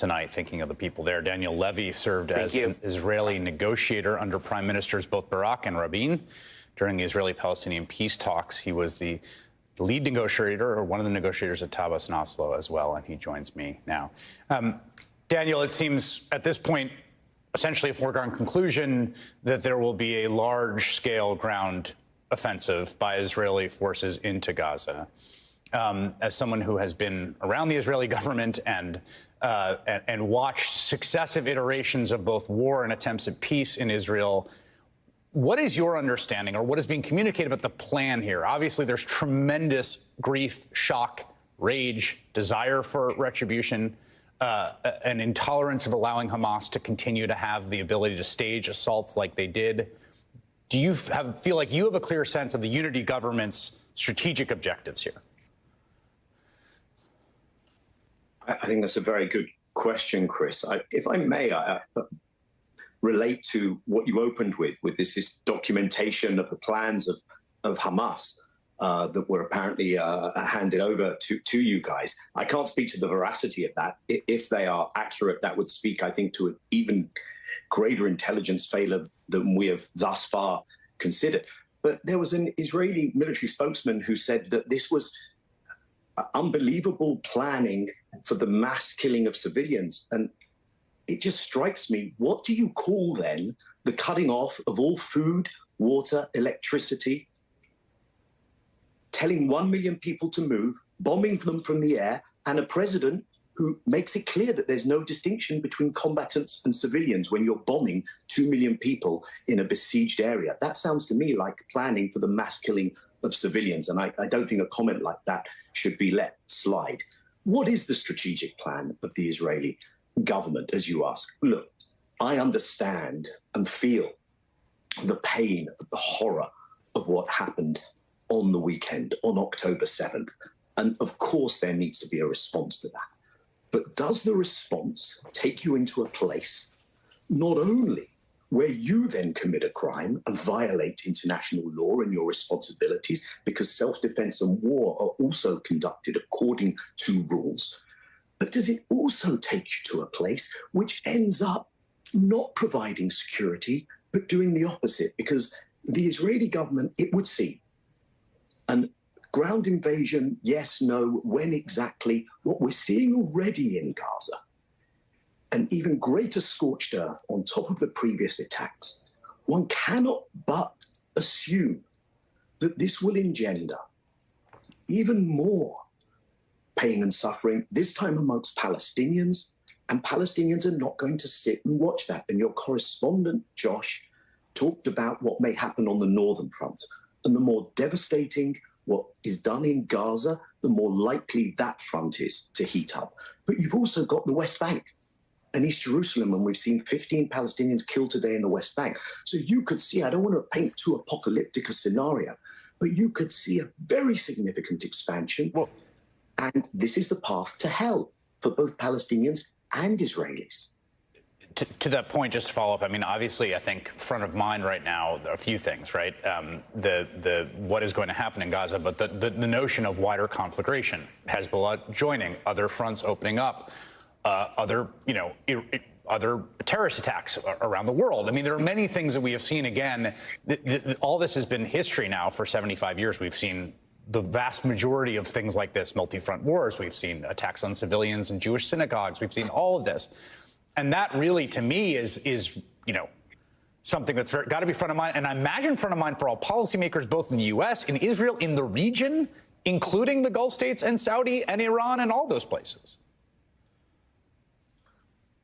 tonight, thinking of the people there. Daniel Levy served as an Israeli negotiator under Prime Ministers both Barak and Rabin during the Israeli-Palestinian peace talks. He was the lead negotiator, or one of the negotiators at Tabbas and Oslo as well, and he joins me now. Daniel, it seems at this point, essentially a foregone conclusion that there will be a large-scale ground offensive by Israeli forces into Gaza. As someone who has been around the Israeli government and watched successive iterations of both war and attempts at peace in Israel, what is your understanding, or what is being communicated about the plan here? Obviously, there's tremendous grief, shock, rage, desire for retribution, an intolerance of allowing Hamas to continue to have the ability to stage assaults like they did. Do you feel like you have a clear sense of the unity government's strategic objectives here? I think that's a very good question, Chris. If I may, I relate to what you opened with this documentation of the plans of Hamas that were apparently handed over to you guys. I can't speak to the veracity of that. If they are accurate, that would speak, I think, to an even greater intelligence failure than we have thus far considered. But there was an Israeli military spokesman who said that this was unbelievable planning for the mass killing of civilians. And it just strikes me, what do you call then the cutting off of all food, water, electricity, telling 1 million people to move, bombing them from the air, and a president who makes it clear that there's no distinction between combatants and civilians when you're bombing 2 million people in a besieged area? That sounds to me like planning for the mass killing of civilians, and I don't think a comment like that should be let slide. What is the strategic plan of the Israeli government, as you ask? Look, I understand and feel the pain, the horror of what happened on the weekend, on October 7th. And of course, there needs to be a response to that. But does the response take you into a place not only where you then commit a crime and violate international law and your responsibilities, because self-defense and war are also conducted according to rules, but does it also take you to a place which ends up not providing security, but doing the opposite? Because the Israeli government, it would seem, an ground invasion, yes, no, when exactly, what we're seeing already in Gaza, an even greater scorched earth on top of the previous attacks, one cannot but assume that this will engender even more pain and suffering, this time amongst Palestinians, and Palestinians are not going to sit and watch that. And your correspondent, Josh, talked about what may happen on the northern front, and the more devastating what is done in Gaza, the more likely that front is to heat up. But you've also got the West Bank and East Jerusalem, and we've seen 15 Palestinians killed today in the West Bank. So you could see, I don't want to paint too apocalyptic a scenario, but you could see a very significant expansion. Well, and this is the path to hell for both Palestinians and Israelis. To that point, just to follow up, I mean, obviously, I think front of mind right now, there are a few things, right? What is going to happen in Gaza, but the notion of wider conflagration, Hezbollah joining, other fronts opening up, other terrorist attacks around the world. I mean, there are many things that we have seen. Again, all this has been history now for 75 years. We've seen the vast majority of things like this, multi-front wars. We've seen attacks on civilians and Jewish synagogues. We've seen all of this. And that really, to me, is something that's got to be front of mind. And I imagine front of mind for all policymakers, both in the U.S., in Israel, in the region, including the Gulf states and Saudi and Iran and all those places.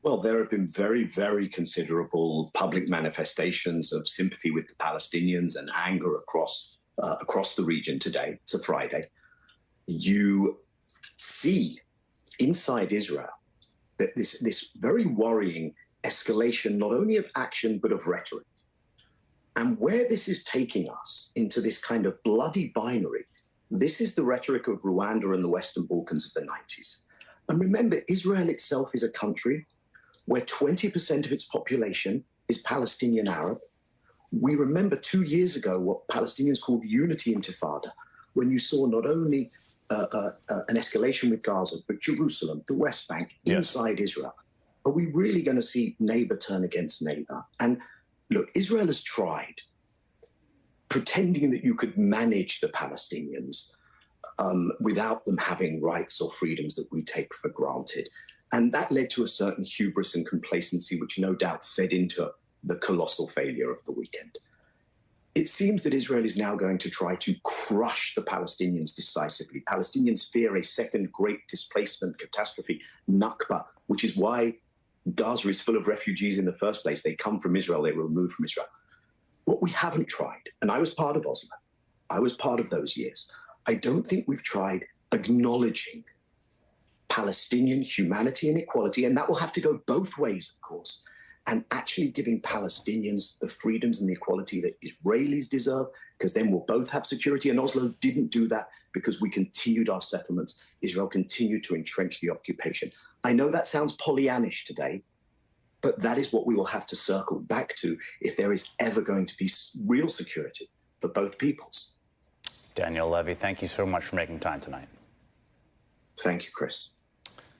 Well, there have been very, very considerable public manifestations of sympathy with the Palestinians and anger across the region today. It's a Friday. You see inside Israel that this very worrying escalation, not only of action, but of rhetoric. And where this is taking us into this kind of bloody binary, this is the rhetoric of Rwanda and the Western Balkans of the 90s. And remember, Israel itself is a country where 20% of its population is Palestinian Arab. We remember 2 years ago what Palestinians called the Unity Intifada, when you saw not only an escalation with Gaza, but Jerusalem, the West Bank, inside Israel. are we really going to see neighbor turn against neighbor? And look, Israel has tried pretending that you could manage the Palestinians without them having rights or freedoms that we take for granted. And that led to a certain hubris and complacency, which no doubt fed into the colossal failure of the weekend. It seems that Israel is now going to try to crush the Palestinians decisively. Palestinians fear a second great displacement catastrophe, Nakba, which is why Gaza is full of refugees in the first place. They come from Israel, they were removed from Israel. What we haven't tried, and I was part of Oslo, I was part of those years, I don't think we've tried acknowledging Palestinian humanity and equality, and that will have to go both ways, of course, and actually giving Palestinians the freedoms and the equality that Israelis deserve, because then we'll both have security. And Oslo didn't do that because we continued our settlements. Israel continued to entrench the occupation. I know that sounds Pollyannish today, but that is what we will have to circle back to if there is ever going to be real security for both peoples. Daniel Levy, thank you so much for making time tonight. Thank you, Chris.